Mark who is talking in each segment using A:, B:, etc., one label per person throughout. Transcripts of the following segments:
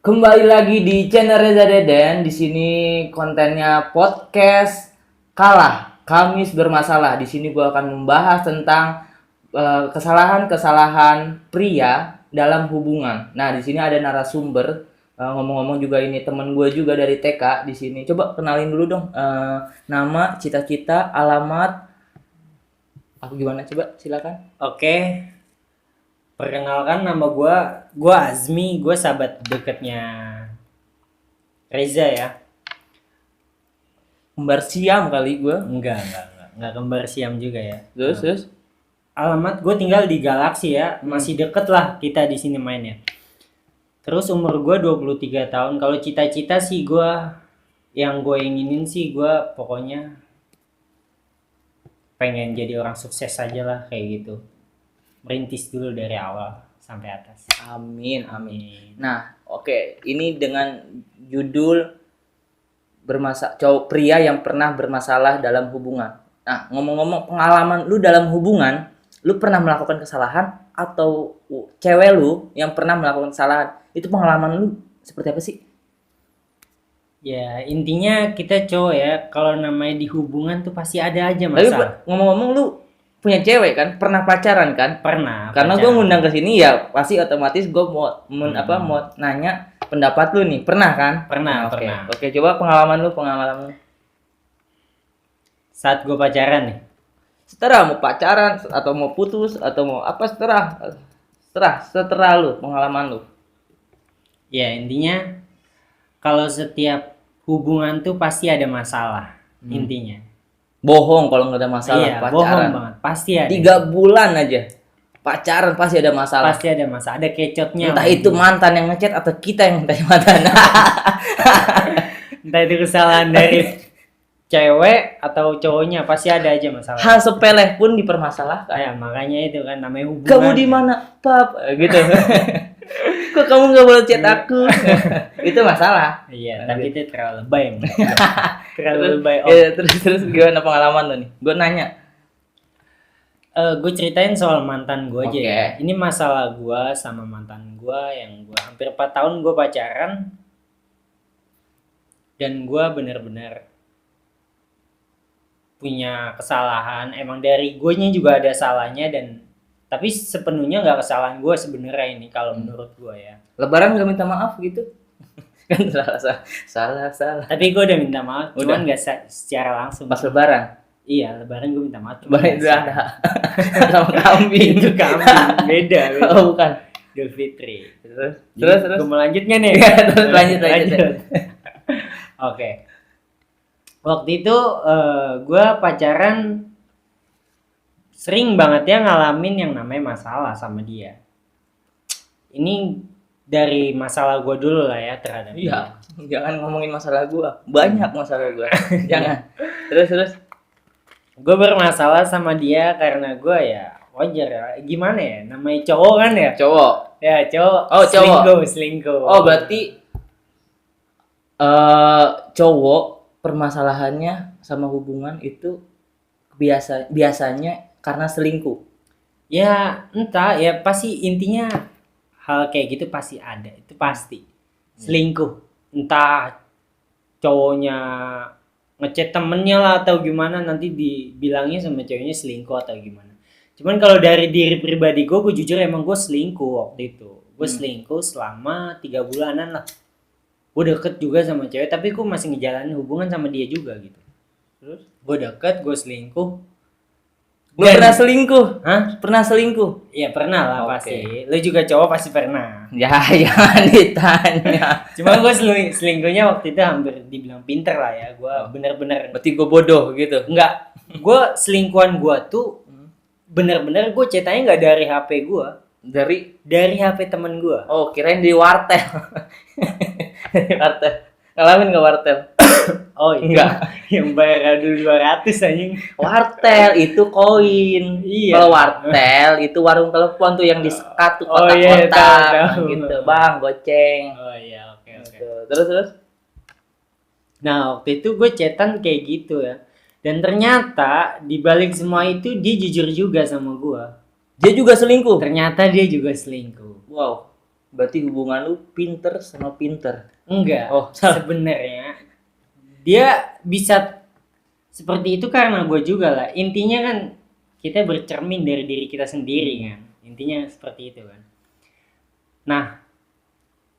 A: Kembali lagi di channel Reza Deden. Di sini kontennya podcast Kalah Kamis Bermasalah. Di sini gue akan membahas tentang kesalahan-kesalahan pria dalam hubungan. Nah, di sini ada narasumber. Ngomong-ngomong juga ini teman gue juga dari TK di sini. Coba kenalin dulu dong. Nama, cita-cita, alamat. Aku gimana? Coba silakan.
B: Oke, perkenalkan nama gue Azmi, gue sahabat dekatnya Reza ya.
A: Kembar siam kali gue.
B: Enggak kembar siam juga ya.
A: Terus.
B: Alamat gue tinggal di Galaksi ya, masih deket lah kita di sini mainnya. Terus umur gue 23 tahun. Kalau cita-cita sih yang gue inginin sih gue pokoknya pengen jadi orang sukses aja lah kayak gitu. Merintis dulu dari awal sampai atas.
A: Amin. Nah, oke. Ini dengan judul cowok pria yang pernah bermasalah dalam hubungan. Nah, ngomong-ngomong pengalaman lu dalam hubungan, lu pernah melakukan kesalahan atau cewek lu yang pernah melakukan kesalahan? Itu pengalaman lu seperti apa sih?
B: Ya intinya kita cowok ya, kalau namanya di hubungan tuh pasti ada aja masalah.
A: Tapi ngomong-ngomong lu punya cewek kan? Pernah pacaran kan?
B: Pernah.
A: Karena gue ngundang ke sini ya pasti otomatis gue mau nanya pendapat lu nih. Pernah kan?
B: Pernah.
A: Oke, coba pengalaman lu.
B: Saat gue pacaran nih.
A: Setelah mau pacaran atau mau putus atau mau apa setelah lu pengalaman lu.
B: Ya intinya kalau setiap hubungan tuh pasti ada masalah intinya.
A: Bohong kalau nggak ada masalah.
B: Iya,
A: pacaran.
B: Bohong banget. Pasti ada.
A: 3 bulan aja pacaran pasti ada masalah.
B: Pasti ada masalah. Ada kecotnya.
A: Entah itu mantan yang ngechat atau kita yang ngechat mantan.
B: Entah itu kesalahan dari cewek atau cowoknya, pasti ada aja masalah.
A: Hal sepele pun dipermasalahkan.
B: Ya, makanya itu kan namanya hubungan.
A: Kamu di mana, Pap? Gitu. Kok kamu nggak boleh chat aku? Itu masalah.
B: Iya, tapi itu terlalu lebay. Terlalu lebay.
A: Terus gimana pengalaman lo nih? Gue nanya.
B: Gue ceritain soal mantan gue aja ya.
A: Oke.
B: Ini masalah gue sama mantan gue yang gue hampir 4 tahun gue pacaran. Dan gue benar-benar punya kesalahan. Emang dari guenya juga ada salahnya tapi sepenuhnya nggak kesalahan gue sebenarnya ini kalau menurut gue ya.
A: Lebaran nggak minta maaf gitu? Kan salah.
B: Tapi gue udah minta maaf, cuman nggak secara langsung.
A: Pas Lebaran?
B: Iya, Lebaran gue minta maaf.
A: Lebaran itu ada sama kambing.
B: Itu kambing, beda.
A: Oh bukan.
B: Idul Fitri.
A: Terus.
B: Gue mau lanjutnya nih.
A: Terus lanjut.
B: Oke. Waktu itu gue pacaran sering banget ya ngalamin yang namanya masalah sama dia. Ini dari masalah gue dulu lah ya terhadap dia.
A: Jangan ngomongin masalah gue. Banyak masalah gue. Jangan. Terus.
B: Gue bermasalah sama dia karena gue ya wajar ya. Gimana ya? Namanya cowok kan ya?
A: Cowok.
B: Ya cowok.
A: Oh cowok.
B: Selingkuh.
A: Oh berarti cowok permasalahannya sama hubungan itu biasanya karena selingkuh.
B: Ya entah ya pasti intinya hal kayak gitu pasti ada. Itu pasti. Selingkuh. Entah cowoknya ngechat temennya lah atau gimana, nanti dibilangnya sama ceweknya selingkuh atau gimana. Cuman kalau dari diri pribadi gue jujur emang gue selingkuh waktu itu. Gue selingkuh selama 3 bulanan lah. Gue deket juga sama cewek, tapi gue masih ngejalanin hubungan sama dia juga gitu.
A: Terus?
B: Gue deket, gue selingkuh.
A: Lu pernah selingkuh?
B: Hah?
A: Pernah selingkuh?
B: Iya pernah lah.
A: Oke.
B: Pasti. Lu juga cowok pasti pernah.
A: Ya jangan ditanya.
B: Cuma gue selingkuhnya waktu itu hampir dibilang pinter lah ya. Gue bener-bener.
A: Berarti gue bodoh gitu?
B: Enggak. Gue selingkuhan gue tuh bener-bener gue ceritanya nggak dari HP gue. Dari HP temen gue.
A: Oh kirain di wartel. Di wartel. Ngalamin nggak wartel?
B: Oh enggak. Yang bayar dulu 200 anjing.
A: Wartel itu koin.
B: Iya.
A: Kalau wartel itu warung telepon tuh yang disekat tuh
B: Oh,
A: kotak-kotak
B: iya, tahu.
A: gitu. Bang, goceng.
B: Oh iya, oke.
A: Gitu. Terus.
B: Nah, waktu itu gue chatan kayak gitu ya. Dan ternyata di balik semua itu dia jujur juga sama gue.
A: Dia juga selingkuh.
B: Ternyata dia juga selingkuh.
A: Wow. Berarti hubungan lu pinter sama pinter.
B: Enggak.
A: Oh,
B: Sebenarnya dia bisa seperti itu karena gue juga lah. Intinya kan kita bercermin dari diri kita sendiri kan. Intinya seperti itu kan. Nah,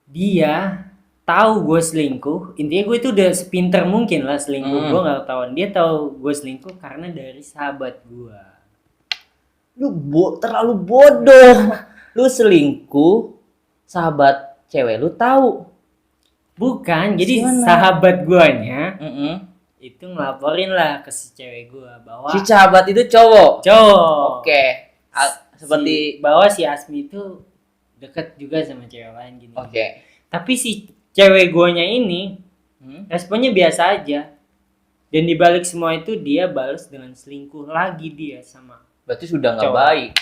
B: dia tahu gue selingkuh. Intinya gue itu udah sepinter mungkin lah selingkuh. Gue nggak ketahuan. Dia tahu gue selingkuh karena dari sahabat gue.
A: Lu terlalu bodoh. Lu selingkuh, sahabat cewek lu tahu.
B: Bukan, jadi
A: Gimana?
B: sahabat guanya
A: Mm-mm.
B: itu ngelaporin lah ke si cewek gua bahwa
A: Si sahabat itu cowok.
B: cowok.
A: Oke. Seperti
B: bahwa si Asmi itu deket juga sama cewek lain gini.
A: oke.
B: Tapi si cewek guanya ini responnya biasa aja. Dan dibalik semua itu dia balas dengan selingkuh lagi dia sama.
A: Berarti sudah nggak
B: Cowok.
A: baik.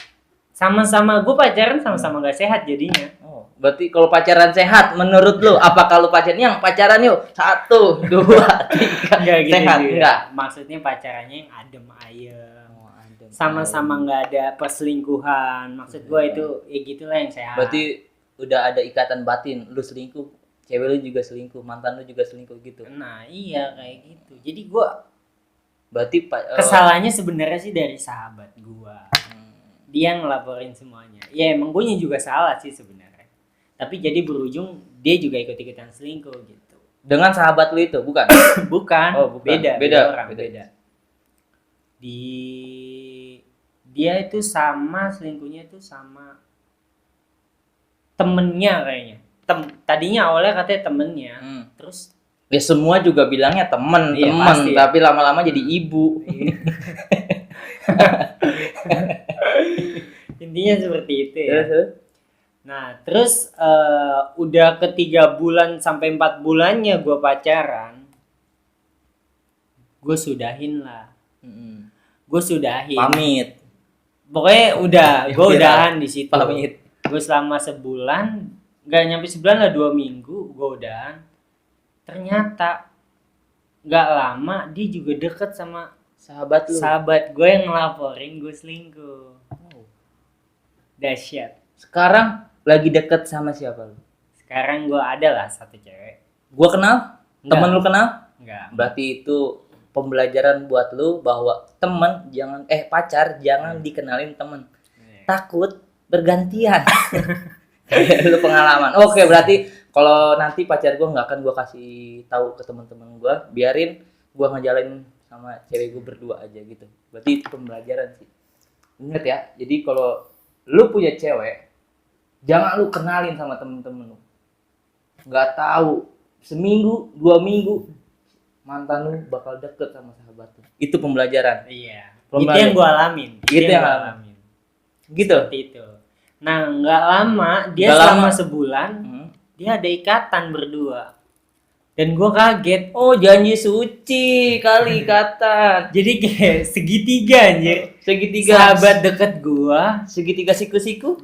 B: Sama-sama gue pacaran sama-sama gak sehat jadinya.
A: Oh, berarti kalau pacaran sehat menurut lu apa kalau pacaran yang pacaran yuk 1, 2, 3
B: Enggak gitu
A: sehat
B: juga.
A: enggak?
B: Maksudnya pacarannya yang adem ayem.
A: Oh, adem.
B: Sama-sama nggak ada perselingkuhan. Maksud gue itu ya gitulah yang sehat.
A: Berarti udah ada ikatan batin, lu selingkuh, cewek lu juga selingkuh, mantan lu juga selingkuh gitu.
B: Nah iya kayak gitu. Jadi gue
A: Berarti
B: kesalahannya sebenarnya sih dari sahabat gue. Dia ngelaporin semuanya. Ya emang gue juga salah sih sebenarnya. Tapi jadi berujung dia juga ikut-ikutan selingkuh gitu.
A: dengan sahabat lu itu bukan?
B: Bukan.
A: Oh, bukan.
B: Beda orang. Beda. Dia itu sama selingkuhnya itu sama temennya kayaknya. Tadinya awalnya katanya temennya. Terus
A: Ya semua juga bilangnya temen,
B: iya,
A: temen,
B: pasti, ya.
A: tapi lama-lama jadi ibu.
B: Intinya seperti itu ya.
A: Terus?
B: Nah terus udah ke 3 bulan sampai 4 bulannya gue pacaran, gue sudahin lah. Gue sudahin.
A: Pamit.
B: Pokoknya udah, gue udahan di situ.
A: Pamit.
B: Gue selama sebulan, nggak nyampe sebulan lah 2 minggu, gue udahan. Ternyata nggak lama dia juga deket sama
A: Sahabat lu.
B: sahabat gue yang ngelaporin gue selingkuh. Dahsyat.
A: Sekarang lagi deket sama siapa lu?
B: Sekarang gue ada lah satu cewek.
A: Gua kenal?
B: Enggak.
A: Temen lu kenal?
B: Enggak.
A: Berarti itu pembelajaran buat lu bahwa temen jangan pacar jangan dikenalin temen. Takut bergantian. Lu pengalaman. Oke, berarti kalau nanti pacar gua nggak akan gua kasih tahu ke teman-teman gua, biarin gua ngejalanin sama cewek gua berdua aja gitu. Berarti itu pembelajaran sih. Ingat ya. Jadi kalau lu punya cewek, jangan lu kenalin sama temen-temen lu. Nggak tahu seminggu, 2 minggu mantan lu bakal deket sama sahabat lu. Itu pembelajaran.
B: Iya. Itu
A: Pembelajaran.
B: yang gue alamin.
A: Itu yang
B: gua
A: alamin. Gitu.
B: Seperti itu. Nah, nggak lama dia
A: Nggak
B: selama
A: lama.
B: sebulan dia ada ikatan berdua. Dan gue kaget.
A: Oh, janji suci kali ikatan.
B: Jadi kayak segitiga anjir.
A: Segitiga
B: Sahabat deket gua,
A: segitiga siku-siku.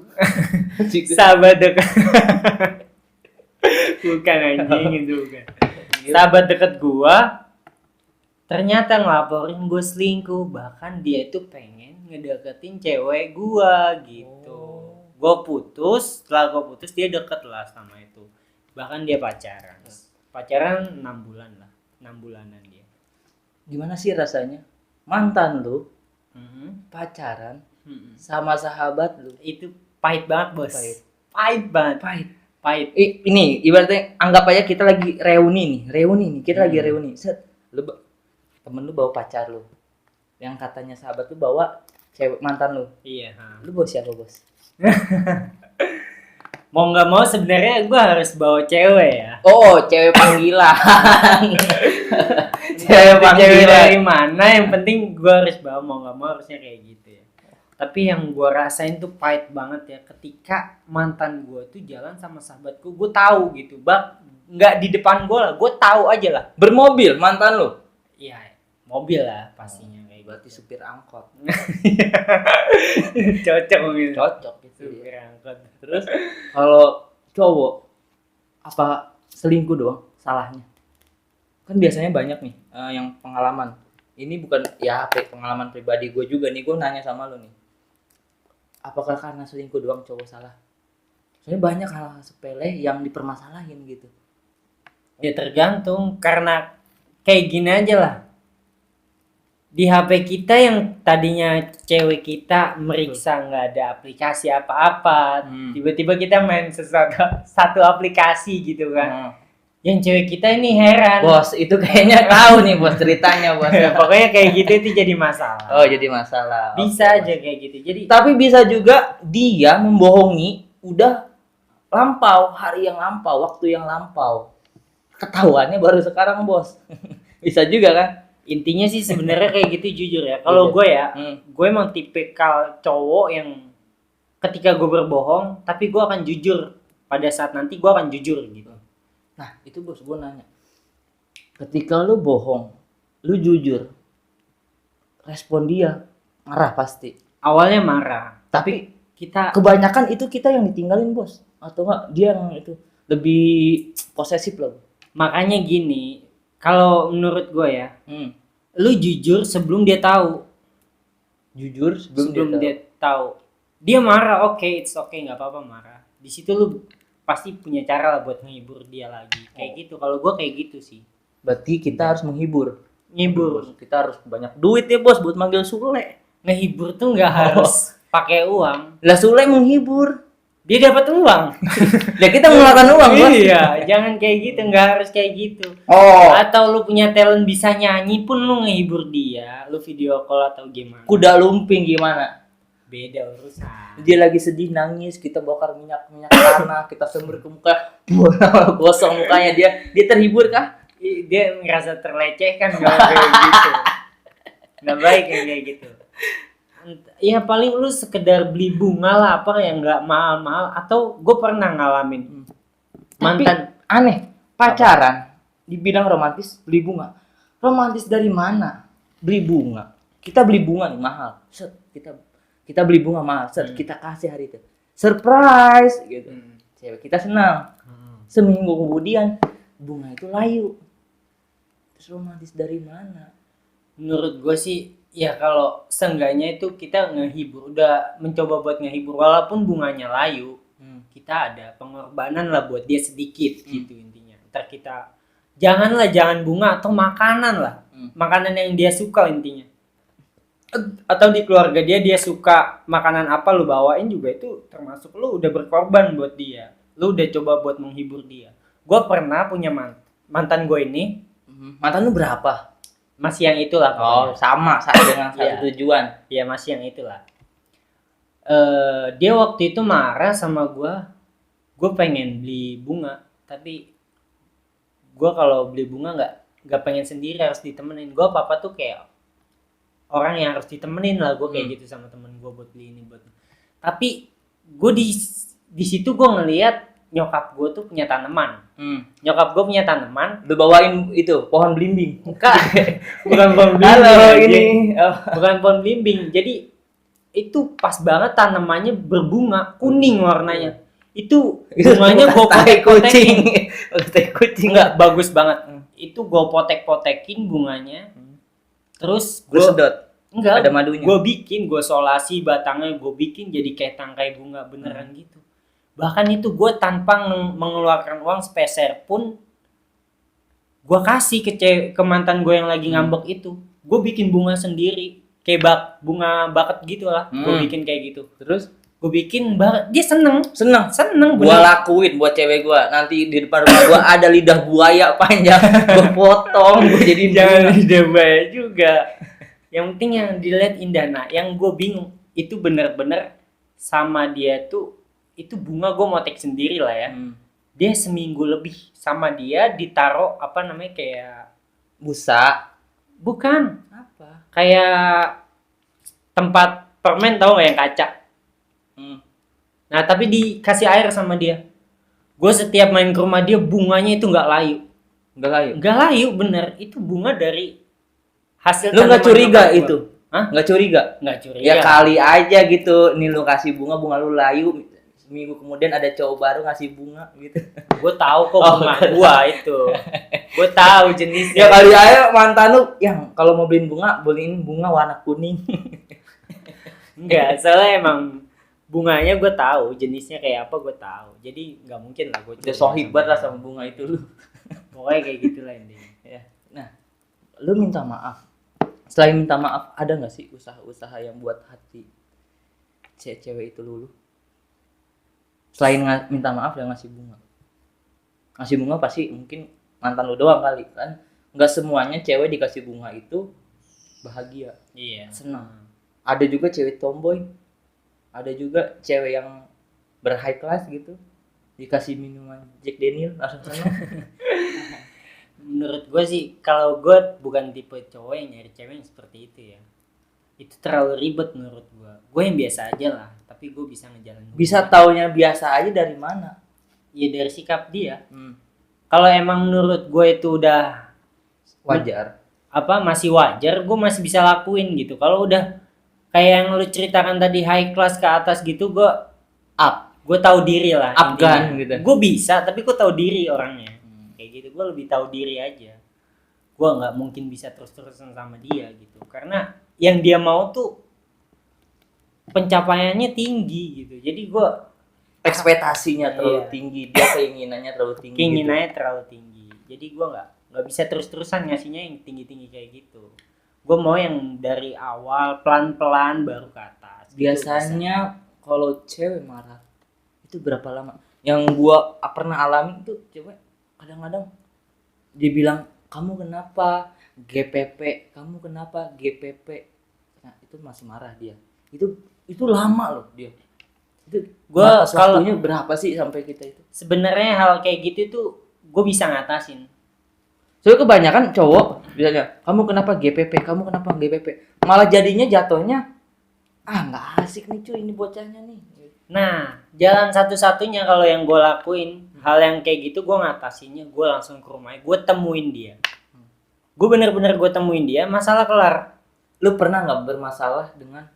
B: sahabat deket. Bukan anjing itu bukan. Sahabat deket gua ternyata ngelaporin gue selingkuh, bahkan dia itu pengen ngedeketin cewek gua gitu. Gue putus, setelah gue putus dia deket lah sama itu. Bahkan dia pacaran 6 bulan lah, 6 bulanan dia.
A: Gimana sih rasanya mantan lu pacaran sama sahabat lu?
B: Itu pahit banget bos.
A: Pahit.
B: Pahit.
A: Ini ibaratnya anggap aja kita lagi reuni nih kita lagi reuni. Set, temen lu bawa pacar lu, yang katanya sahabat lu bawa cewek mantan lu.
B: Iya.
A: Lu bawa siapa bos?
B: Mau nggak mau sebenarnya gue harus bawa cewek ya.
A: Oh, cewek panggilan.
B: Cewek dari mana? Yang penting gue harus bawa, mau nggak mau harusnya kayak gitu ya. Tapi yang gue rasain tuh pahit banget ya. Ketika mantan gue tuh jalan sama sahabatku, gue tahu gitu, nggak di depan gue lah, gue tahu aja lah.
A: Bermobil mantan lu?
B: Iya, mobil lah pastinya kayak.
A: Berarti supir angkot.
B: Cocok gitu.
A: Cocok gitu.
B: Supir angkot.
A: Terus kalau cowok apa selingkuh doang salahnya? Kan biasanya banyak nih yang pengalaman. Ini bukan ya pengalaman pribadi gue juga nih, gue nanya sama lu nih. Apakah karena selingkuh doang cowok salah? Soalnya banyak hal sepele yang dipermasalahin gitu.
B: Ya tergantung, karena kayak gini aja lah. Di HP kita yang tadinya cewek kita meriksa nggak ada aplikasi apa-apa, tiba-tiba kita main satu aplikasi gitu kan. Yang cewek kita ini heran.
A: Bos, itu kayaknya tahu nih bos ceritanya bos.
B: Pokoknya kayak gitu itu jadi masalah.
A: Oh, jadi masalah.
B: Bisa
A: Oke,
B: aja
A: bos.
B: kayak gitu. Jadi
A: Tapi bisa juga dia membohongi udah lampau, hari yang lampau, waktu yang lampau. Ketahuannya baru sekarang, bos. Bisa juga kan?
B: intinya sih sebenarnya kayak gitu jujur ya. Kalau gue ya, gue emang tipikal cowok yang ketika gue berbohong, tapi gue akan jujur pada saat nanti gue akan jujur gitu.
A: Nah, itu bos gue nanya. Ketika lu bohong, lu jujur, respon dia marah pasti.
B: Awalnya marah,
A: Tapi
B: kita
A: kebanyakan itu kita yang ditinggalin bos, atau enggak dia yang itu lebih posesif loh.
B: makanya gini, kalau menurut gue ya, lu jujur sebelum dia tahu.
A: Jujur
B: Sebelum dia tahu. Dia marah, oke, it's okay, nggak apa-apa marah. Di situ lu pasti punya cara lah buat menghibur dia lagi. Kayak gitu. Kalau gue kayak gitu sih.
A: Berarti kita harus menghibur.
B: Ngehibur.
A: Kita harus banyak duit ya bos buat manggil Sule.
B: Ngehibur tuh nggak harus pakai uang.
A: Lah Sule menghibur.
B: Dia dapat uang.
A: Ya kita mengeluarkan uang bos.
B: Iya, jangan kayak gitu, nggak harus kayak gitu.
A: Oh,
B: Atau lu punya talent bisa nyanyi pun lu ngehibur dia, lu video call atau gimana.
A: kuda lumping gimana?
B: Beda urusan.
A: Dia lagi sedih nangis, kita bongkar minyak tanah, kita semur ke muka, gosong mukanya dia terhibur kah?
B: Dia ngerasa terlecehkan kalau kayak gitu. Nggak baik yang kayak gitu. Ya paling lu sekedar beli bunga lah apa yang nggak mahal-mahal, atau gue pernah ngalamin mantan.
A: Tapi aneh, pacaran di bidang romantis beli bunga. Romantis dari mana? Beli bunga. Kita beli bunga nih mahal. Set, kita beli bunga mahal. Set, kita kasih hari itu. Surprise gitu. Cewek kita senang. Seminggu kemudian bunga itu layu. Terus romantis dari mana?
B: Menurut gue sih ya kalau seenggaknya itu kita ngehibur, udah mencoba buat ngehibur walaupun bunganya layu, kita ada pengorbanan lah buat dia sedikit gitu intinya. Ntar kita jangan bunga atau makanan lah, makanan yang dia suka intinya. Atau di keluarga dia suka makanan apa lu bawain juga, itu termasuk lu udah berkorban buat dia, lu udah coba buat menghibur dia. Gue pernah punya mantan gue ini.
A: Mantan lu berapa?
B: Masih yang itulah
A: pokoknya. Sama dengan satu tujuan.
B: Iya, masih yang itulah. Dia waktu itu marah sama gue pengen beli bunga, tapi gue kalau beli bunga nggak pengen sendiri, harus ditemenin. Gue apa tuh kayak orang yang harus ditemenin lah, gue kayak gitu sama temen gue buat beli ini buat. Tapi gue di situ gue ngelihat nyokap gue tuh punya tanaman. Nyokap gue punya tanaman.
A: Lu bawain itu pohon belimbing.
B: Bukan pohon belimbing.
A: Halo, ini.
B: Bukan pohon belimbing. Jadi itu pas banget tanamannya berbunga kuning warnanya. Itu bunganya gue potek-potekin.
A: Kucing
B: Enggak, bagus banget. Itu gue potek-potekin bunganya. Terus gue
A: sedot.
B: Enggak,
A: ada madunya.
B: Gue solasi batangnya, gue bikin jadi kayak tangkai bunga beneran gitu. Bahkan itu gue tanpa mengeluarkan uang sepeser pun, gue kasih ke mantan gue yang lagi ngambek itu. Gue bikin bunga sendiri, kayak bunga baket gitu lah. Gue bikin kayak gitu.
A: Terus
B: gue bikin dia seneng.
A: Gue lakuin buat cewek gue. Nanti di depan rumah gue ada lidah buaya panjang, gue potong, gue jadi
B: jangan lidah buaya juga. Yang penting yang dilihat indah. Nah, yang gue bingung itu bener-bener sama dia tuh, itu bunga gue motek sendiri lah ya. Dia seminggu lebih sama dia ditaruh apa namanya kayak
A: busa.
B: Bukan.
A: Apa?
B: Kayak tempat permen, tau gak yang kaca? Nah tapi dikasih air sama dia. Gue setiap main ke rumah dia bunganya itu nggak layu. Nggak layu bener. Itu bunga dari hasil.
A: Lu nggak curiga itu? Hah? Nggak curiga?
B: Nggak curiga.
A: Ya kali aja gitu. Nih lu kasih bunga lu layu. Minggu kemudian ada cowok baru ngasih bunga gitu.
B: Gue tahu kok bunga gua itu. Gue tahu jenisnya.
A: Ya kali aja mantan lu yang kalau mau beliin bunga warna kuning.
B: Enggak, soalnya emang bunganya gue tahu, jenisnya kayak apa gue tahu. Jadi nggak mungkin lah gue
A: Udah sohibat lah sama bunga itu lu.
B: Pokoknya kayak gitulah intinya.
A: Ya. Nah, lu minta maaf. Selain minta maaf, ada nggak sih usaha-usaha yang buat hati cewek itu luluh? Selain minta maaf dan ngasih bunga. Ngasih bunga pasti mungkin mantan lu doang kali kan. Nggak semuanya cewek dikasih bunga itu bahagia,
B: Iya.
A: senang. Ada juga cewek tomboy. Ada juga cewek yang berhigh class gitu. Dikasih minuman Jack Daniel langsung senang.
B: Menurut gue sih, kalau gue bukan tipe cowok yang nyari cewek yang seperti itu ya. Itu terlalu ribet menurut gue. Gue yang biasa aja lah, tapi gue bisa ngejalanin.
A: Bisa taunya biasa aja dari mana?
B: Ya dari sikap dia. Kalau emang menurut gue itu udah
A: Wajar.
B: masih wajar, gue masih bisa lakuin gitu. Kalau udah kayak yang lu ceritakan tadi high class ke atas gitu, gue gue tahu diri lah.
A: Afgan gitu.
B: Gue bisa, tapi gue tahu diri orangnya. Kayak gitu, gue lebih tahu diri aja. Gue nggak mungkin bisa terus-terusan sama dia gitu, karena yang dia mau tuh pencapaiannya tinggi gitu. Jadi gue
A: Ekspektasinya terlalu
B: Iya.
A: tinggi, dia keinginannya terlalu tinggi.
B: keinginannya terlalu tinggi. Jadi gue nggak bisa terus-terusan ngasihnya yang tinggi-tinggi kayak gitu. Gue mau yang dari awal pelan-pelan baru ke atas.
A: Gitu. Biasanya kalau cewek marah itu berapa lama? Yang gua pernah alami itu cewek kadang-kadang dia bilang kamu kenapa GPP, kamu kenapa GPP. Nah, itu masih marah dia. Itu lama loh dia. Itu
B: Gua
A: batas
B: kalau-
A: waktunya berapa sih sampai kita itu?
B: Sebenarnya hal kayak gitu tuh gue bisa ngatasin.
A: Soalnya kebanyakan cowok biasanya, kamu kenapa GPP, kamu kenapa GPP. Malah jadinya jatuhnya, nggak asik nih cuy ini bocahnya nih.
B: Nah, jalan satu-satunya kalau yang gue lakuin hal yang kayak gitu, gue ngatasinnya gue langsung ke rumahnya, gue temuin dia. Gue bener-bener gue temuin dia, masalah kelar.
A: Lu pernah nggak bermasalah dengan,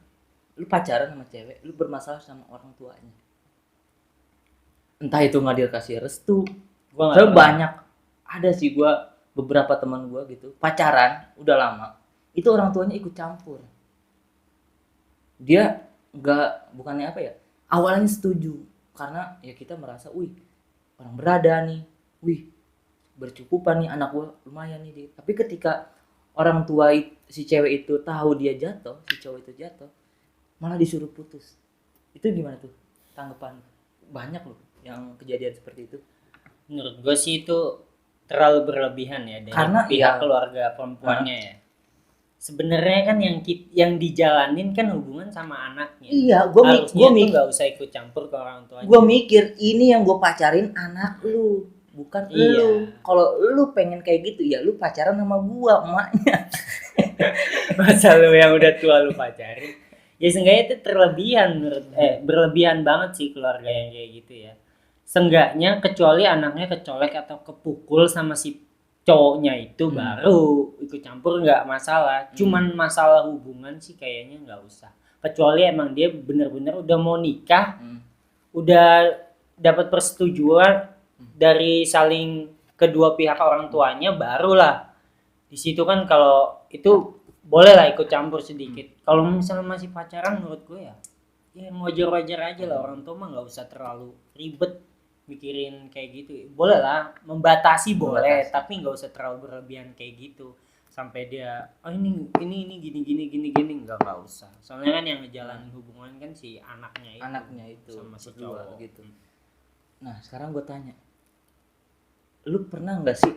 A: lu pacaran sama cewek, lu bermasalah sama orang tuanya? Entah itu nggak dikasih restu.
B: Gue
A: Soalnya banyak, ada sih gua beberapa teman gua gitu pacaran udah lama itu orang tuanya ikut campur. Dia bukannya apa ya, awalnya setuju karena ya kita merasa orang berada nih, bercukupan nih anak gua lumayan nih. Tapi ketika orang tua si cewek itu tahu dia jatuh, si cowok itu jatuh, malah disuruh putus. Itu gimana tuh tanggapan? Banyak loh yang kejadian seperti itu.
B: Menurut gue sih itu terlalu berlebihan ya dari
A: Karena
B: pihak
A: ya-
B: keluarga perempuannya ya. Sebenarnya kan yang dijalanin kan hubungan sama anaknya.
A: Iya,
B: Harusnya tuh nggak usah ikut campur ke orang tuanya.
A: gue mikir ini yang gue pacarin anak lu, bukan
B: Iya.
A: lu. Kalau lu pengen kayak gitu ya lu pacaran sama gua, emaknya.
B: Masa lu yang udah tua lu pacarin? Ya seenggaknya itu berlebihan banget sih keluarga yang kayak gitu ya. Seenggaknya kecuali anaknya kecolek atau kepukul sama si cowoknya itu baru ikut campur nggak masalah. Cuman masalah hubungan sih kayaknya nggak usah. Kecuali emang dia bener-bener udah mau nikah, udah dapat persetujuan dari saling kedua pihak orang tuanya, barulah di situ kan kalau itu boleh lah ikut campur sedikit. Kalau misalnya masih pacaran menurut gue ya wajar-wajar aja lah, orang tua mah nggak usah terlalu ribet mikirin kayak gitu. Boleh lah membatasi boleh, tapi nggak usah terlalu berlebihan kayak gitu sampai dia ini gini nggak usah. Soalnya kan yang ngejalanin hubungan kan si anaknya itu sama si
A: berdua
B: cowok
A: gitu. Nah sekarang gue tanya, lu pernah nggak sih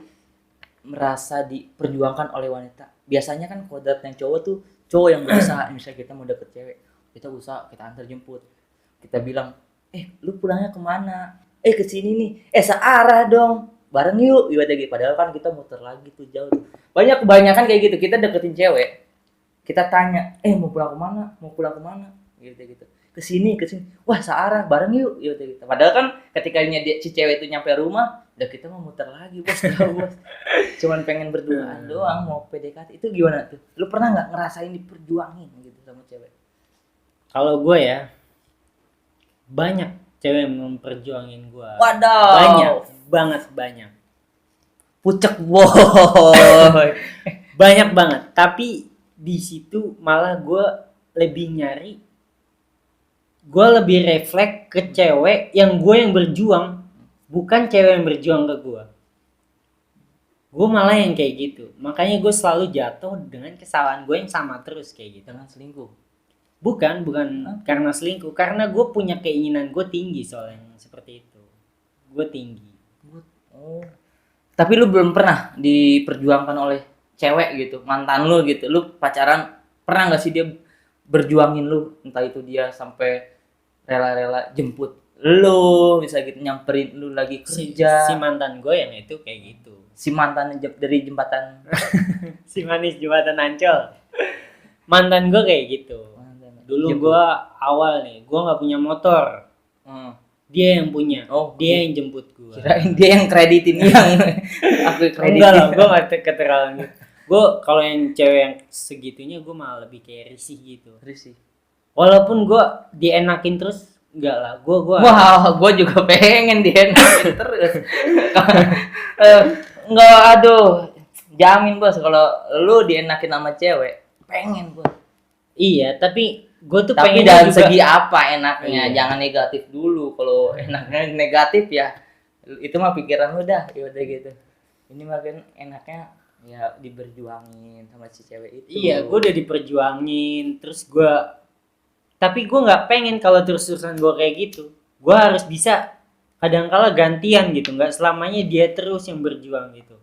A: merasa diperjuangkan oleh wanita? Biasanya kan kodratnya cowok tuh, cowok yang berusaha. Misalnya kita mau deket cewek, kita usaha, kita antar jemput, kita bilang lu pulangnya kemana, kesini nih, searah dong, bareng yuk, padahal kan kita muter lagi tuh jauh. Kebanyakan kayak gitu, kita deketin cewek, kita tanya mau pulang kemana gitu, kesini, wah searah, bareng yuk gitu. Padahal kan ketika si cewek itu nyampe rumah, udah kita mau muter lagi bos. Cuman pengen berduaan doang, mau PDKT. Itu gimana tuh? Lu pernah nggak ngerasain diperjuangin gitu sama cewek?
B: Kalau gue ya banyak cewek yang memperjuangin gue.
A: Waduh,
B: banyak
A: pucek boy.
B: banyak banget. Tapi di situ malah gue lebih nyari gue lebih refleks ke cewek yang gue yang berjuang, bukan cewek yang berjuang ke gue. Gue malah yang kayak gitu. Makanya gue selalu jatuh dengan kesalahan gue yang sama terus kayak gitu.
A: Dengan selingkuh.
B: Bukan karena selingkuh, karena gue punya keinginan, gue tinggi soalnya seperti itu. Gue tinggi.
A: Oh. Tapi lu belum pernah diperjuangkan oleh cewek gitu, mantan lu gitu. Lu pacaran pernah nggak sih dia berjuangin lu? Entah itu dia sampai rela-rela jemput lu, bisa gitu nyamperin lu lagi kerja.
B: Si mantan gue yang itu kayak gitu.
A: Si mantan dari jembatan.
B: Si manis jembatan Ancol. Mantan gue kayak gitu. Dulu gue awal nih, gue nggak punya motor. Dia yang punya.
A: Oh,
B: dia yang jemput gue.
A: Kirain dia yang kreditin yang aku kreditin.
B: Enggak lah, gue nggak keterlaluan gitu. Gue kalau yang cewek yang segitunya gue malah lebih kayak risih gitu.
A: Risih.
B: Walaupun gue dienakin terus, enggak lah.
A: Gue juga pengen dienakin terus. Enggak, aduh. Jamin bos kalau lu dienakin sama cewek, pengen bos.
B: Iya, tapi gue tuh
A: tapi
B: pengen
A: dari
B: juga
A: segi apa enaknya,
B: iya.
A: Jangan negatif dulu. Kalau enaknya negatif ya itu mah pikiran lu dah, ya udah gitu. Ini makin enaknya ya diberjuangin sama si cewek itu.
B: Iya, gue udah diperjuangin, terus tapi gue nggak pengen kalau terus-terusan gue kayak gitu. Gue harus bisa kadang-kala gantian gitu, nggak selamanya dia terus yang berjuang gitu.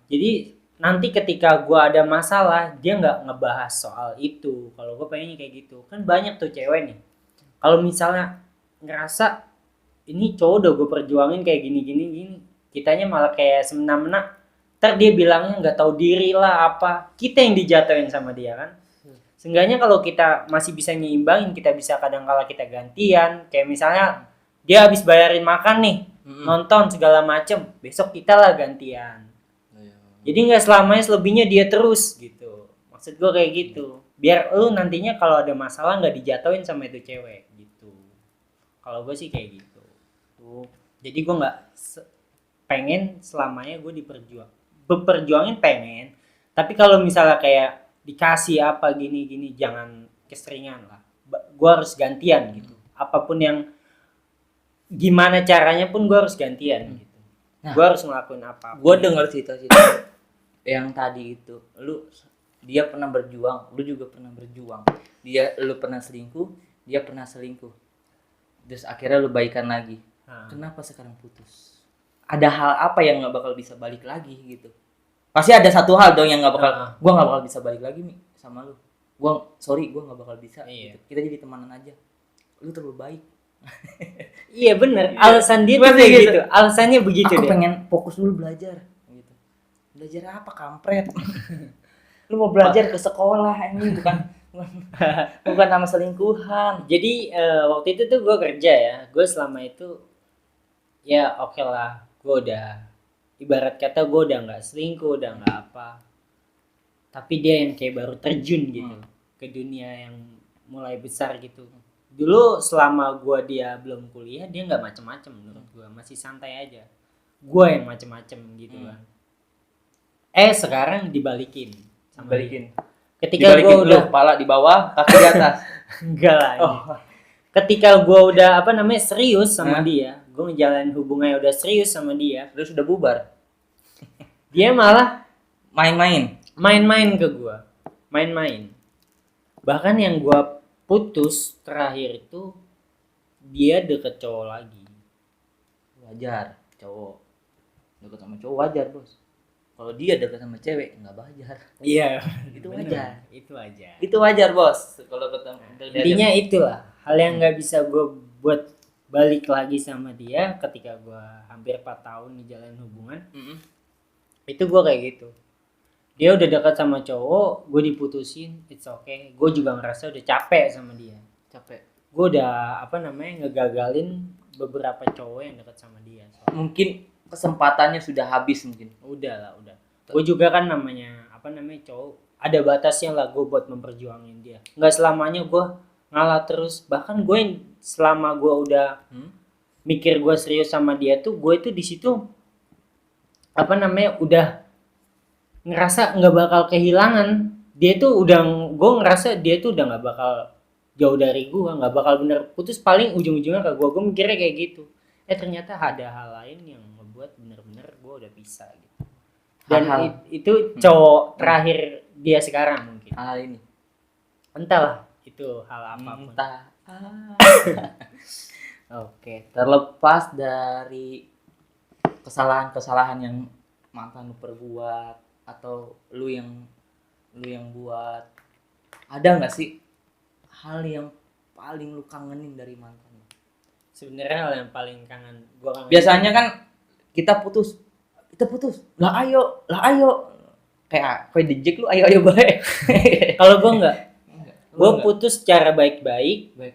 B: Jadi nanti ketika gue ada masalah, dia nggak ngebahas soal itu. Kalau gue pengennya kayak gitu. Kan banyak tuh cewek nih, kalau misalnya ngerasa ini cowok udah gue perjuangin kayak gini, kitanya malah kayak semena-mena, ntar dia bilangnya nggak tahu diri lah apa, kita yang dijatuhin sama dia kan. Seenggaknya kalau kita masih bisa nyimbangin, kita bisa kadang-kala kita gantian. Kayak misalnya dia habis bayarin makan nih, nonton segala macem, besok kita lah gantian. Jadi nggak selamanya selebihnya dia terus gitu. Maksud gue kayak gitu. Biar lu nantinya kalau ada masalah nggak dijatuhin sama itu cewek gitu. Kalau gue sih kayak gitu. Jadi gue nggak pengen selamanya gue berperjuangin pengen. Tapi kalau misalnya kayak dikasih apa gini jangan keseringan lah. Gue harus gantian gitu. Apapun yang gimana caranya pun gue harus gantian gitu. Nah, gue harus ngelakuin apa.
A: Gue dengar cerita-cerita yang tadi itu, dia pernah berjuang, lu juga pernah berjuang. Lu pernah selingkuh, dia pernah selingkuh. Terus akhirnya lu baikan lagi. Kenapa sekarang putus? Ada hal apa yang nggak bakal bisa balik lagi gitu? Pasti ada satu hal dong yang nggak bakal. Gua nggak bakal bisa balik lagi nih sama lu. Gua nggak bakal bisa.
B: Iya.
A: Gitu. Kita jadi temanan aja. Lu terlalu baik.
B: Iya benar. Alasan dia tuh kayak gitu. Alasannya begitu.
A: Aku pengen fokus dulu belajar. Gitu. Belajar apa kampret? Lu mau belajar ke sekolah ini bukan nama selingkuhan.
B: Jadi waktu itu tuh gue kerja ya. Gue selama itu ya oke lah. Gue udah ibarat kata gue udah nggak selingkuh, udah nggak apa. Tapi dia yang kayak baru terjun gitu ke dunia yang mulai besar gitu. Dulu selama dia belum kuliah, dia nggak macem-macem menurut gue, masih santai aja. Gue yang macem-macem gitu kan. Sekarang dibalikin. Ketika gue udah
A: kepala di bawah, kaki di atas.
B: Enggak lah. Ketika gue udah serius sama dia, gue ngejalanin hubungannya udah serius sama dia,
A: terus udah bubar.
B: Dia malah
A: main-main
B: ke gue, bahkan yang gue putus terakhir itu dia deket cowok lagi.
A: Wajar, cowok deket sama cowok wajar bos. Kalau dia deket sama cewek nggak wajar.
B: Iya,
A: itu wajar.
B: Itu
A: wajar bos. Kalau ketemu
B: intinya itulah hal yang nggak bisa gue buat balik lagi sama dia ketika gue hampir 4 tahun di jalan hubungan. Itu gue kayak gitu. Dia udah dekat sama cowok, gue diputusin, it's okay. Gue juga ngerasa udah capek sama dia. Gue udah ngegagalin beberapa cowok yang dekat sama dia.
A: Mungkin kesempatannya sudah habis mungkin.
B: Udah. Gue juga kan cowok. Ada batasnya lah gue buat memperjuangin dia. Nggak selamanya gue ngalah terus. Bahkan gue selama gue udah mikir gue serius sama dia tuh, gue itu di situ udah ngerasa nggak bakal kehilangan dia tuh. Gue ngerasa dia tuh udah nggak bakal jauh dari gue, nggak bakal bener putus, paling ujung-ujungnya ke gue mikirnya kayak gitu. Ternyata ada hal lain yang ngebuat bener-bener gue udah bisa gitu. Dan
A: Hal-hal.
B: itu cowok terakhir dia sekarang mungkin.
A: Hal ini.
B: Entahlah itu hal apapun.
A: Entah. Oke, terlepas dari kesalahan-kesalahan yang mantan lu perbuat atau lu yang buat, ada nggak sih hal yang paling lu kangenin dari mantan lu?
B: Sebenarnya hal yang paling gue kangen.
A: Biasanya kan kita putus lah ayo kayak dijek lu ayo baik.
B: Kalau gue enggak, gue
A: Enggak.
B: putus secara baik-baik
A: Baik.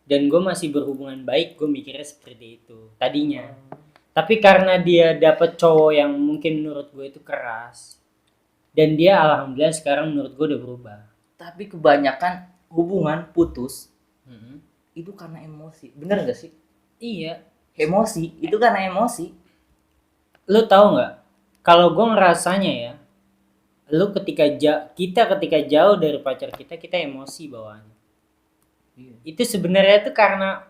B: dan gue masih berhubungan baik, gue mikirnya seperti itu tadinya. Tapi karena dia dapet cowok yang mungkin menurut gue itu keras, dan dia alhamdulillah sekarang menurut gue udah berubah.
A: Tapi kebanyakan hubungan putus itu karena emosi, bener nggak sih?
B: Iya.
A: Emosi itu karena emosi.
B: Lu tahu nggak? Kalau gue ngerasanya ya, lu ketika jauh dari pacar kita emosi bawaannya.
A: Iya.
B: Itu sebenarnya itu karena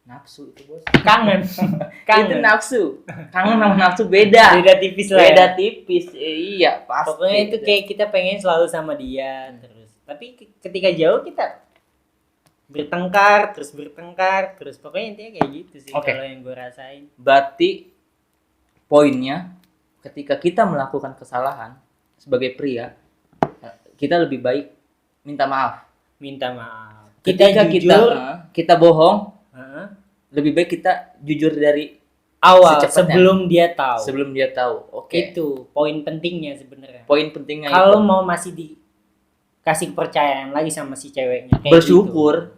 A: Nafsu itu bos.
B: kangen.
A: Itu nafsu. Kangen sama nafsu beda.
B: Beda tipis lah.
A: Beda
B: Ya.
A: tipis. Iya pasti.
B: Pokoknya itu kayak kita pengen selalu sama dia terus. Tapi ketika jauh kita bertengkar terus. Pokoknya intinya kayak gitu sih.
A: Oke.
B: Kalau yang gue rasain.
A: Berarti poinnya ketika kita melakukan kesalahan sebagai pria, kita lebih baik minta maaf.
B: Minta maaf.
A: Ketika
B: jujur.
A: kita bohong,
B: Heeh.
A: lebih baik kita jujur dari
B: Awal
A: secepatnya.
B: sebelum dia tahu.
A: Oke.
B: Itu poin pentingnya sebenarnya.
A: Poin pentingnya
B: Kalau
A: itu
B: mau masih dikasih kepercayaan lagi sama si ceweknya kayak
A: bersyukur.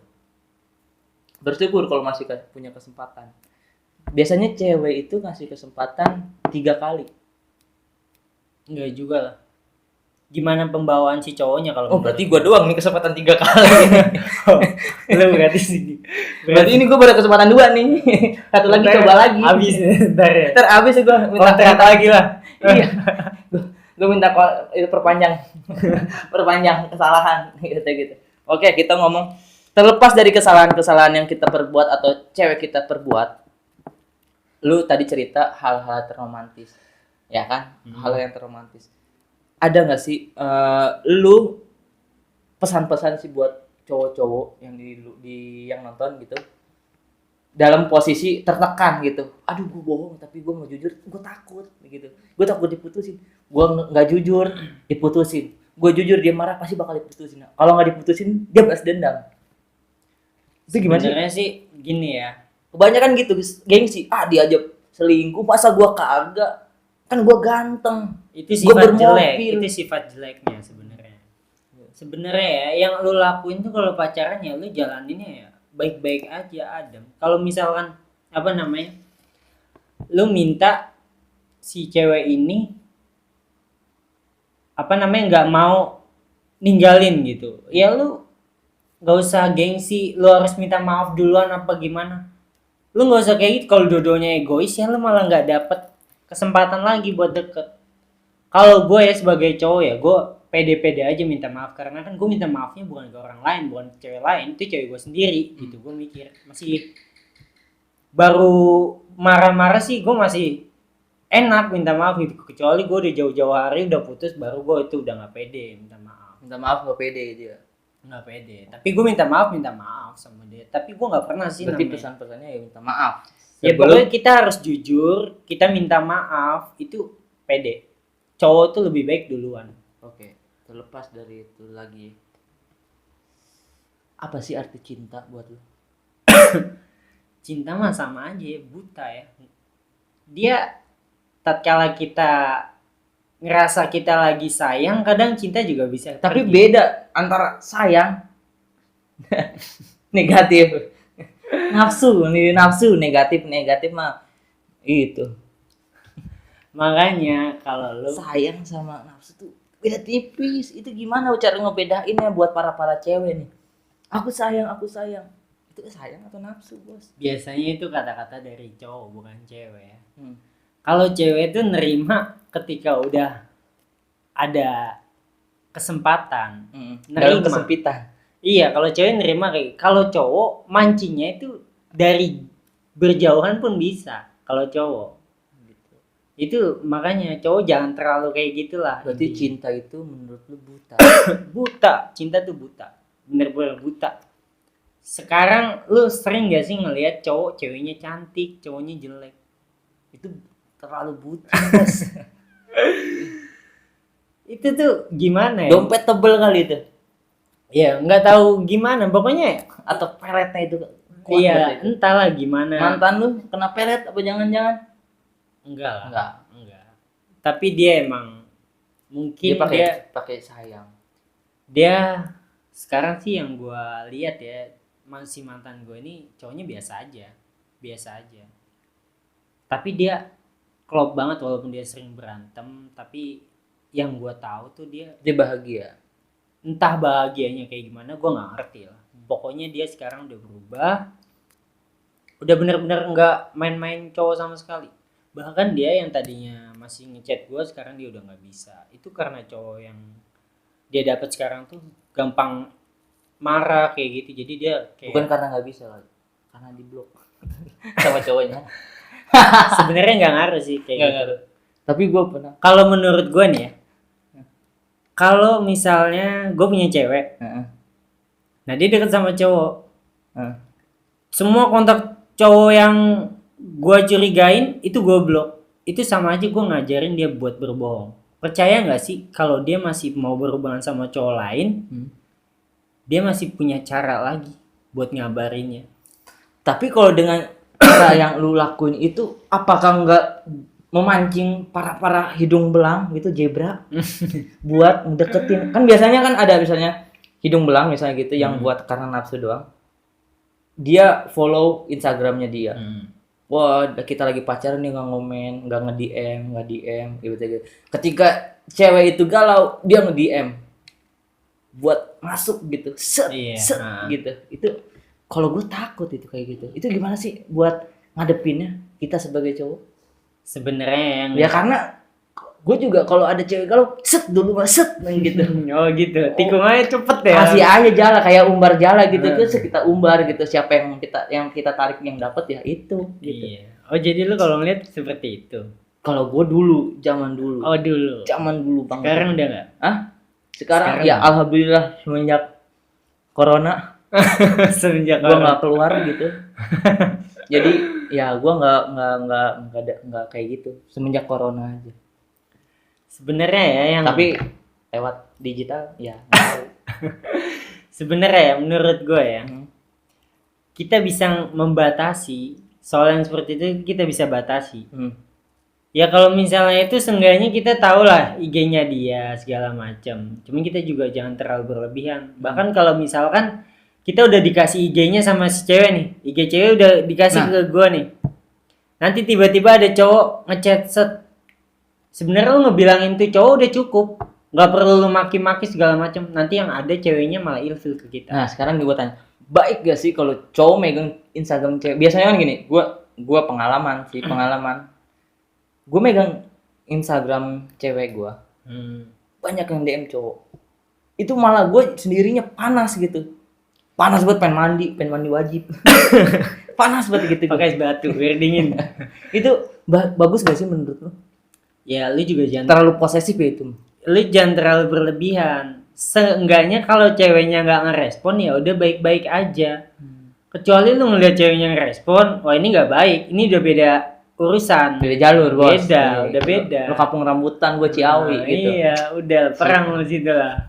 A: Bersyukur kalau masih punya kesempatan. Biasanya cewek itu ngasih kesempatan 3 kali.
B: Enggak juga lah. Gimana pembawaan si cowoknya kalau
A: Oh berarti gua doang nih kesempatan 3 kali.
B: lu berarti sini.
A: Berarti ini gua baru kesempatan 2 nih. Satu lagi coba lagi.
B: Habis ntar ya.
A: Ntar abis gua minta
B: Kontrak lagi lah.
A: Iya. Gua minta itu perpanjang kesalahan gitu. Oke, kita ngomong terlepas dari kesalahan-kesalahan yang kita perbuat atau cewek kita perbuat. Lu tadi cerita hal-hal terromantis. Ya kan? Hal yang terromantis. Ada nggak sih lu pesan-pesan sih buat cowok-cowok yang yang nonton gitu dalam posisi tertekan gitu, aduh gue bohong tapi gue mau jujur, gue takut gitu, gue takut diputusin, gue nggak jujur diputusin, gue jujur dia marah pasti bakal diputusin, kalau nggak diputusin dia balas dendam. Itu gimana sih?
B: Sebenarnya sih gini ya.
A: Kebanyakan gitu gengsi, dia aja selingkuh masa gue kagak, kan gue ganteng.
B: Itu
A: Gua
B: sifat jelek,
A: bermobil.
B: itu sifat jeleknya sebenarnya. Sebenarnya ya, yang lu lakuin tuh kalau pacaran ya lu jalaninnya ya baik-baik aja, adem. Kalau misalkan lu minta si cewek ini nggak mau ninggalin gitu, ya lu nggak usah gengsi, lu harus minta maaf duluan apa gimana. Lu nggak usah kayak gitu. Kalau dua-duanya egois ya lu malah nggak dapet kesempatan lagi buat deket. Kalau gue ya sebagai cowok ya, gue pede-pede aja minta maaf, karena kan gue minta maafnya bukan ke orang lain, bukan ke cewek lain, itu cewek gue sendiri gitu. Gue mikir masih baru marah-marah sih, gue masih enak minta maaf gitu, kecuali gue udah jauh-jauh hari udah putus, baru gue itu udah nggak pede minta maaf.
A: Minta maaf gak pede gitu ya.
B: Nggak pede, tapi gue minta maaf sama dia, tapi gue nggak pernah sih
A: Berarti
B: namanya.
A: pesan-pesannya ya minta maaf.
B: Ya pokoknya kita harus jujur, kita minta maaf, itu pede. Cowok tuh lebih baik duluan.
A: Oke, terlepas dari itu lagi. Apa sih arti cinta buat lu?
B: Cinta mah sama aja ya, buta ya. Dia tatkala kita ngerasa kita lagi sayang, kadang cinta juga bisa.
A: Tapi
B: pergi.
A: beda antara sayang negatif. Nafsu negatif mah itu.
B: Makanya kalau lu
A: Sayang sama nafsu tuh beda tipis. Itu gimana cara ngebedainnya buat para cewek nih? Aku sayang. Itu sayang atau nafsu, Bos?
B: biasanya itu kata-kata dari cowok bukan cewek ya. Kalau cewek itu nerima ketika udah ada kesempatan,
A: Dalam
B: nerima.
A: kesempitan.
B: Iya, kalau cewek nerima kayak kalau cowok mancingnya itu dari berjauhan pun bisa. Kalau cowok
A: Gitu.
B: itu makanya cowok jangan terlalu kayak gitulah.
A: Berarti
B: intinya.
A: cinta itu menurut lu buta.
B: Buta, cinta tuh buta, bener-bener buta. Sekarang lu sering gak sih ngelihat cowok ceweknya cantik, cowoknya jelek?
A: Itu terlalu buta. Bos.
B: Itu tuh gimana ya?
A: Dompet tebel kali itu.
B: Ya nggak tahu gimana, pokoknya
A: Atau peletnya itu kuat
B: iya
A: banget itu.
B: entahlah gimana.
A: Mantan lu kena pelet apa jangan-jangan?
B: Enggak lah.
A: Enggak.
B: Enggak. Tapi dia emang mungkin
A: Dia pakai sayang.
B: dia sekarang sih yang gua lihat ya, masih mantan gue ini cowoknya biasa aja. Biasa aja. Tapi dia klop banget walaupun dia sering berantem, tapi yang gua tahu tuh dia
A: Dia bahagia.
B: entah bahagianya kayak gimana gua nggak ngerti lah. Pokoknya dia sekarang udah berubah, udah bener-bener nggak main-main cowok sama sekali. Bahkan dia yang tadinya masih ngechat gue sekarang dia udah nggak bisa. Itu karena cowok yang dia dapat sekarang tuh gampang marah kayak gitu, jadi dia kayak
A: Bukan karena nggak bisa kali. Karena diblok sama cowoknya.
B: sebenarnya nggak ngaruh sih kayak
A: Nggak
B: gitu.
A: ngaruh. Tapi gue pernah.
B: Kalau menurut gue nih ya, kalau misalnya gue punya cewek,
A: Heeh.
B: nah dia deket sama cowok,
A: Heeh.
B: semua kontak cowok yang gue curigain itu gue blok. Itu sama aja gue ngajarin dia buat berbohong. Percaya nggak sih kalau dia masih mau berhubungan sama cowok lain, dia masih punya cara lagi buat ngabarinnya.
A: Tapi kalau dengan cara yang lu lakuin itu, apakah nggak memancing para hidung belang gitu, zebra, buat deketin? Kan biasanya kan ada misalnya hidung belang misalnya gitu, yang buat karena nafsu doang. Dia follow Instagramnya dia. Wah, kita lagi pacaran nih, nggak ngomen, nggak nge DM gitu. Ketika cewek itu galau, dia nge-DM buat masuk gitu, set gitu. Itu kalau gue takut itu kayak gitu. Itu gimana sih buat ngadepinnya kita sebagai cowok?
B: Sebenarnya yang
A: Ya karena gue juga kalau ada cewek galau, set dulu mas, set gitu.
B: oh gitu, tikungannya cepet ya.
A: Kasih aja jala kayak umbar jala gitu, terus kita umbar gitu. Siapa yang kita tarik yang dapat ya itu. Gitu.
B: Iya. Oh jadi lu kalau ngeliat seperti itu?
A: Kalau gue dulu, zaman dulu.
B: Oh dulu.
A: Zaman dulu banget.
B: Sekarang udah nggak?
A: Hah? Sekarang ya alhamdulillah semenjak corona
B: Semenjak
A: gue nggak keluar gitu. Jadi ya gue nggak kayak gitu semenjak corona aja.
B: Sebenarnya ya yang
A: Tapi lewat digital ya nggak tahu.
B: sebenarnya ya menurut gue ya kita bisa membatasi soal yang seperti itu, kita bisa batasi. Ya kalau misalnya itu seenggaknya kita tahu lah IG-nya dia segala macam. Cuma kita juga jangan terlalu berlebihan. Bahkan kalau misalkan kita udah dikasih IG-nya sama si cewek nih, IG cewek udah dikasih ke gue nih. Nanti tiba-tiba ada cowok ngechat set. Sebenarnya lu ngebilangin tuh cowok udah cukup. Nggak perlu lu maki-maki segala macam. Nanti yang ada ceweknya malah ilfil ke kita.
A: Nah sekarang gue tanya, baik gak sih kalau cowok megang Instagram cewek? Biasanya kan gini, gue pengalaman. Gue megang Instagram cewek gue, banyak yang DM cowok. Itu malah gue sendirinya panas gitu. Panas banget, pengen mandi wajib. Panas banget gitu.
B: Pakai es batu biar dingin.
A: Itu bagus gak sih menurut lo?
B: Ya lu juga jangan
A: Terlalu posesif ya itu.
B: lu jangan terlalu berlebihan. Seenggaknya kalau ceweknya nggak ngerespon ya udah baik-baik aja. Kecuali lu ngeliat ceweknya ngerespon, wah ini nggak baik, ini udah beda urusan,
A: Beda jalur bos.
B: beda, udah beda.
A: Lu kampung rambutan, gue Ciawi gitu.
B: Iya, udah perang lu situ lah.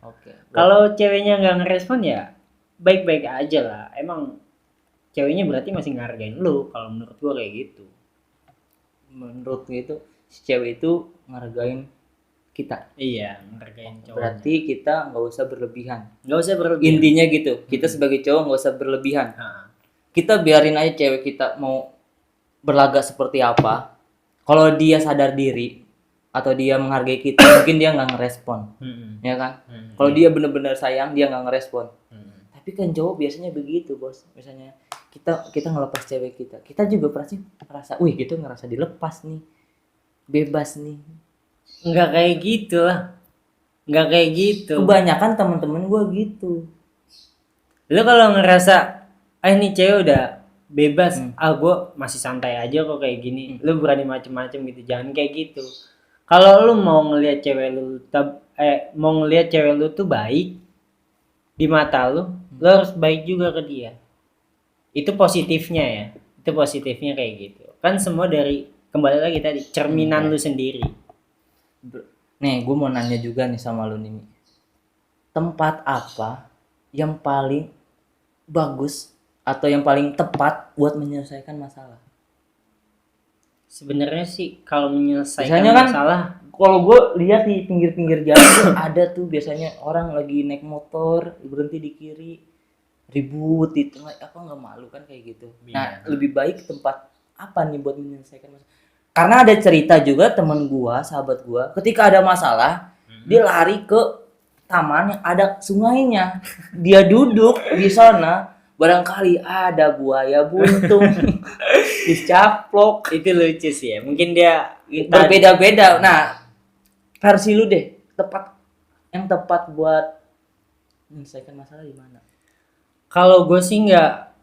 A: Oke.
B: Kalau ceweknya nggak ngerespon ya baik-baik aja lah. Emang ceweknya berarti masih ngargain lu. Kalau menurut gua kayak gitu.
A: Menurut gitu, si cewek itu ngargain kita.
B: Iya, ngargain cowok.
A: Berarti kita nggak usah berlebihan.
B: Nggak usah berlebihan.
A: Intinya gitu, kita sebagai cowok nggak usah berlebihan. Kita biarin aja cewek kita mau berlagak seperti apa. Kalau dia sadar diri atau dia menghargai kita, mungkin dia nggak ngerespon, ya kan? Kalau dia benar-benar sayang, dia nggak ngerespon. Tapi kan cowok biasanya begitu bos. Misalnya kita ngelepas cewek kita juga pasti merasa, wih gitu ngerasa dilepas nih, bebas nih.
B: Nggak kayak gitu lah. Nggak kayak gitu.
A: Kebanyakan teman-teman gue gitu.
B: Lu kalau ngerasa ini cewek udah bebas, gue masih santai aja kok kayak gini. Lu berani macem-macem gitu, jangan kayak gitu. Kalau lu mau ngelihat cewek lu mau ngelihat cewek lu tuh baik di mata lu, lu harus baik juga ke dia. Itu positifnya ya. Itu positifnya kayak gitu. Kan semua dari kembali lagi tadi cerminan lu sendiri.
A: Nih, gue mau nanya juga nih sama lu nih. Tempat apa yang paling bagus atau yang paling tepat buat menyelesaikan masalah?
B: Sebenarnya sih kalau menyelesaikan
A: Biasanya kan,
B: masalah,
A: kalau gue lihat di pinggir-pinggir jalan tuh ada tuh biasanya orang lagi naik motor berhenti di kiri, ribut di tengah, apa nggak malu kan kayak gitu. Nah, lebih baik tempat apa nih buat menyelesaikan masalah? Karena ada cerita juga teman gua, sahabat gua, ketika ada masalah, dia lari ke taman yang ada sungainya. Dia duduk di sana, barangkali ada buaya buntung, dicaplok.
B: itu lucu sih ya. Mungkin dia
A: Berbeda-beda. Nah, versi lu deh, yang tepat buat menyelesaikan masalah di mana?
B: kalau gue sih nggak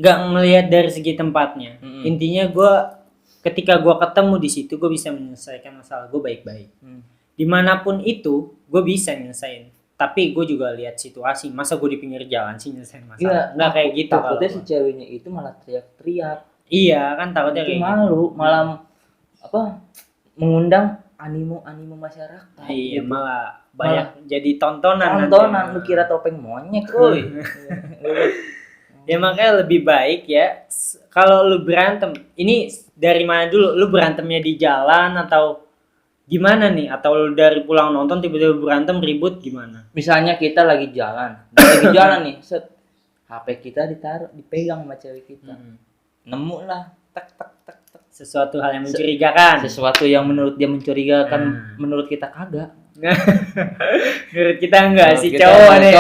B: ngelihat dari segi tempatnya. Intinya gue ketika gue ketemu di situ gue bisa menyelesaikan masalah gue baik-baik. Dimanapun itu gue bisa nyelesain. Tapi gue juga lihat situasi. Masa gue di pinggir jalan sih nyelesain masalah?
A: Iya,
B: nggak kayak gitu.
A: Takutnya si ceweknya itu malah teriak-teriak.
B: Iya kan takutnya
A: Itu
B: kayak
A: malu, malah mengundang animo masyarakat.
B: Iya,
A: gitu.
B: malah banyak jadi tontonan.
A: Lu kira topeng monyet, woi.
B: Ya makanya lebih baik ya kalau lu berantem. Ini dari mana dulu? Lu berantemnya di jalan atau gimana nih? Atau lu dari pulang nonton tiba-tiba berantem ribut gimana?
A: Misalnya kita lagi jalan nih, set HP kita dipegang sama cewek kita. Nemu lah, tek
B: Sesuatu hal yang mencurigakan.
A: Sesuatu yang menurut dia mencurigakan, menurut kita kagak.
B: Menurut kita enggak sih
A: Kita
B: cowok nih.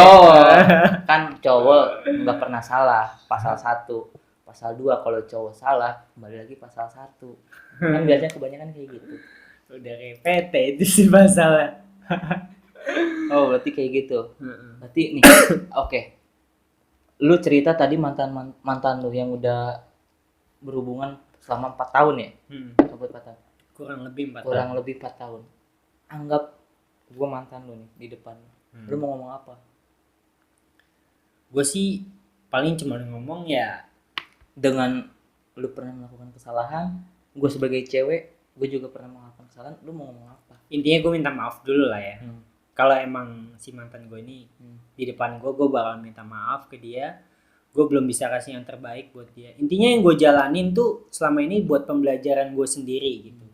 A: Kan cowok nggak pernah salah. Pasal 1, pasal 2 kalau cowok salah, kembali lagi pasal 1. Kan biasanya kebanyakan kayak gitu.
B: Udah repete itu sih masalah.
A: Oh, berarti kayak gitu. Berarti nih, oke. Lu cerita tadi mantan lu yang udah berhubungan selama 4 tahun ya? Sampai 4 tahun.
B: Kurang
A: lebih 4 tahun. Anggap gua mantan lu nih di depan. Lu mau ngomong apa?
B: Gue sih paling cuma ngomong ya
A: dengan lu pernah melakukan kesalahan, gue sebagai cewek, gue juga pernah melakukan kesalahan, lu mau ngomong apa?
B: intinya gue minta maaf dulu lah ya. Kalau emang si mantan gue ini di depan gue bakal minta maaf ke dia. Gue belum bisa kasih yang terbaik buat dia. Intinya yang gue jalanin tuh selama ini buat pembelajaran gue sendiri gitu.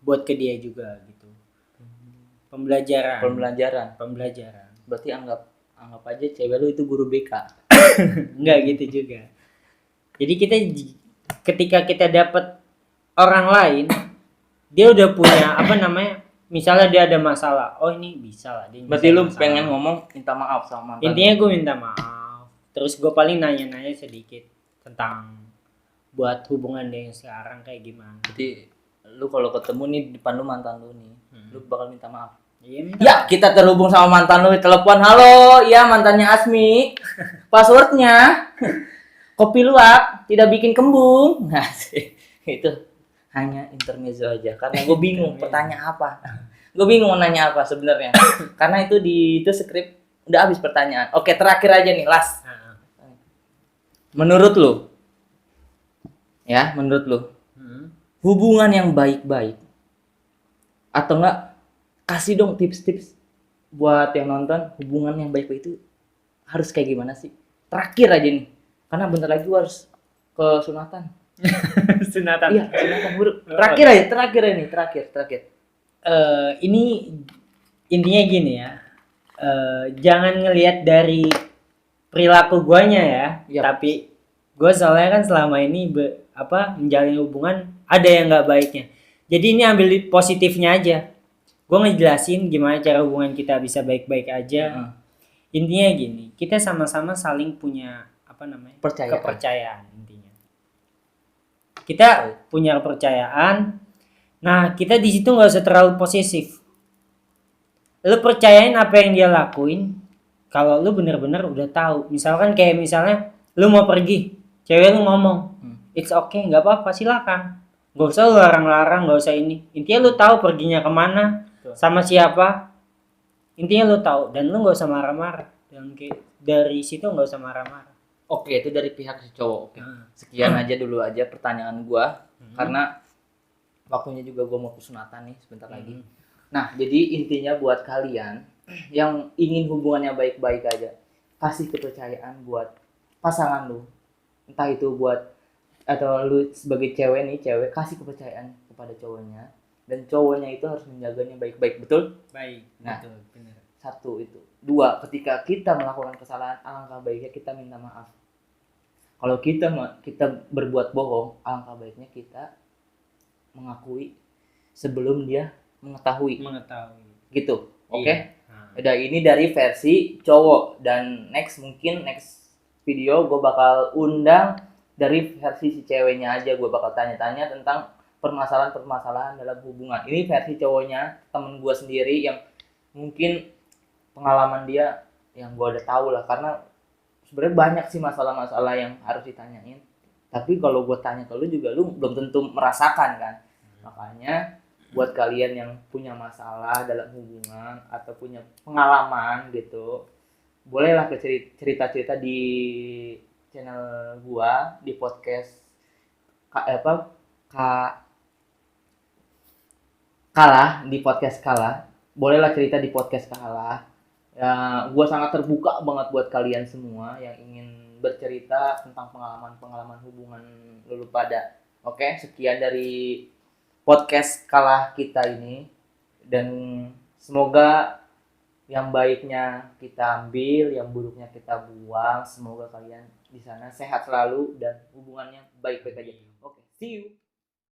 B: Buat ke dia juga gitu. Pembelajaran.
A: Berarti anggap aja cewek lu itu guru BK.
B: Enggak gitu juga. Jadi ketika kita dapat orang lain, dia udah punya misalnya dia ada masalah, oh ini bisa lah.
A: Berarti lu pengen ngomong minta maaf sama mantan.
B: Intinya gue minta maaf. Terus gue paling nanya-nanya sedikit tentang buat hubungan dia yang sekarang kayak gimana.
A: Jadi lu kalau ketemu nih depan lu mantan lu nih, lu bakal minta maaf.
B: Iya,
A: ya, kita terhubung sama mantan lu, telepon. Halo, ya mantannya Asmi. Passwordnya kopi luwak, tidak bikin kembung. Nah, itu hanya intermezzo aja karena gue bingung pertanyaan apa. Gue bingung mau nanya apa sebenarnya. Karena itu itu skrip udah habis pertanyaan. Oke, terakhir aja nih, last. Menurut lu? Hubungan yang baik-baik atau enggak, kasih dong tips-tips buat yang nonton, hubungan yang baik-baik itu harus kayak gimana sih? Terakhir aja nih. Karena bentar lagi gua harus ke sunatan.
B: Sunatan.
A: Iya, sunatan buru. Terakhir.
B: Ini intinya gini ya. Jangan ngelihat dari perilaku guanya ya. Yep. Tapi gue soalnya kan selama ini menjalin hubungan ada yang nggak baiknya. Jadi ini ambil positifnya aja. Gue ngejelasin gimana cara hubungan kita bisa baik-baik aja. Intinya gini, kita sama-sama saling punya kepercayaan intinya. Kita punya kepercayaan. Nah, kita di situ nggak usah terlalu posesif. Lu percayain apa yang dia lakuin kalau lu bener-bener udah tahu, misalkan kayak misalnya lu mau pergi, cewek lu ngomong it's okay, nggak apa-apa, silakan, nggak usah lu larang-larang, nggak usah ini, intinya lu tahu perginya kemana,
A: Betul.
B: sama siapa, intinya lu tahu, dan lu nggak usah marah-marah, dan kayak dari situ nggak usah marah-marah.
A: Oke, itu dari pihak si cowok. Oke. Sekian aja dulu aja pertanyaan gua karena waktunya juga gua mau ke sunatan nih sebentar lagi. Nah, jadi intinya buat kalian yang ingin hubungannya baik-baik aja, kasih kepercayaan buat pasangan lu. Entah itu buat atau lu sebagai cewek nih, cewek kasih kepercayaan kepada cowoknya dan cowoknya itu harus menjaganya baik-baik, betul?
B: Baik,
A: Nah,
B: betul, benar.
A: satu itu. Dua, ketika kita melakukan kesalahan, alangkah baiknya kita minta maaf. Kalau kita berbuat bohong, alangkah baiknya kita mengakui sebelum dia mengetahui. Gitu. Oke? Udah, ini dari versi cowok, dan next video gue bakal undang dari versi si ceweknya aja. Gue bakal tanya-tanya tentang permasalahan-permasalahan dalam hubungan. Ini versi cowoknya, temen gue sendiri yang mungkin pengalaman dia yang gue udah tahu lah, karena sebenarnya banyak sih masalah-masalah yang harus ditanyain, tapi kalau gue tanya ke lu juga lu belum tentu merasakan kan. Makanya buat kalian yang punya masalah dalam hubungan atau punya pengalaman gitu, bolehlah cerita-cerita di channel gua di podcast Kalah, di podcast Kalah. Bolehlah cerita di podcast Kalah. Ya, gue sangat terbuka banget buat kalian semua yang ingin bercerita tentang pengalaman hubungan lulu pada. Oke, sekian dari podcast Kalah kita ini, dan semoga yang baiknya kita ambil, yang buruknya kita buang. Semoga kalian di sana sehat selalu dan hubungannya baik-baik aja. Oke, see you.